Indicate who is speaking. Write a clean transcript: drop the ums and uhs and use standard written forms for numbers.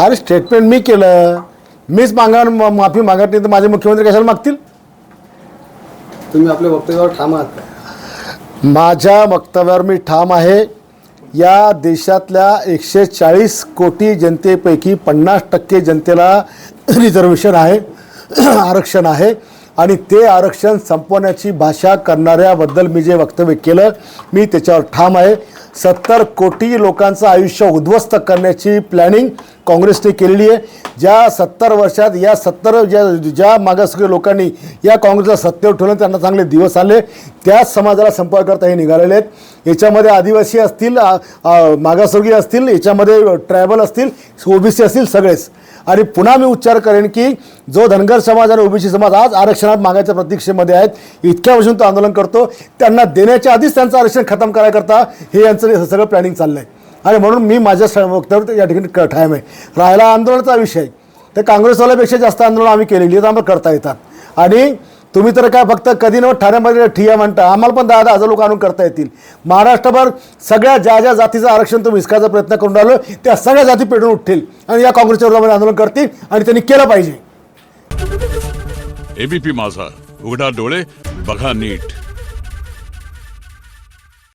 Speaker 1: अरे स्टेटमेंट मी केलं, मीच माफी मागत नाही तर माझे मुख्यमंत्री कशाला मागतील?
Speaker 2: तुम्ही आपल्या वक्तव्यावर ठाम आहात का?
Speaker 1: माझ्या वक्तव्यावर मी ठाम आहे. या देशातल्या 140 कोटी जनतेपैकी 50% जनतेला रिझर्वेशन आहे, आरक्षण आहे, आणि ते आरक्षण संपवण्याची भाषा करणाऱ्याबद्दल मी जे वक्तव्य केलं मी त्याच्यावर ठाम आहे. 70 कोटी लोकांचं आयुष्य उद्ध्वस्त करण्याची प्लॅनिंग काँग्रेसने केलेली आहे. ज्या 70 वर्षात या 70 ज्या मागासवर्गीय लोकांनी या काँग्रेसला सत्तेवर ठेवलं त्यांना चांगले दिवस आले, त्याच समाजाला संपर्क करता हे निघालेले आहेत. याच्यामध्ये आदिवासी असतील, मागासवर्गीय असतील, याच्यामध्ये ट्रायबल असतील, ओबीसी असतील, सगळेच. आणि पुन्हा मी उच्चार करेन की जो धनगर समाज आणि ओबीसी समाज आज आरक्षणात मागायच्या प्रतीक्षेमध्ये आहेत, इतक्या वर्षांपासून तो आंदोलन करतो, त्यांना देण्याच्या आधीच त्यांचं आरक्षण खतम करायकरता हे यांचं सगळं प्लॅनिंग चाललं आहे. आणि म्हणून मी माझ्या वक्तव्यावर या ठिकाणी ठाम आहे. राहिला आंदोलनाचा विषय, तर काँग्रेसवाल्यापेक्षा जास्त आंदोलन आम्ही केलेली आहेत, आम्हाला करता येतात. आणि तुम्ही तर काय फक्त कधी न ठाण्यामध्ये ठिया म्हणता, आम्हाला पण 10,000 लोक आणून करता येतील. महाराष्ट्रभर सगळ्या ज्या जातीचं आरक्षण तुम्ही हिसकायचा प्रयत्न करून राहिलो त्या सगळ्या जाती पेटून उठतील आणि या काँग्रेसच्या विरोधामध्ये आंदोलन करतील, आणि त्यांनी केलं पाहिजे.
Speaker 3: एबीपी माझा, उघडा डोळे बघा नीट.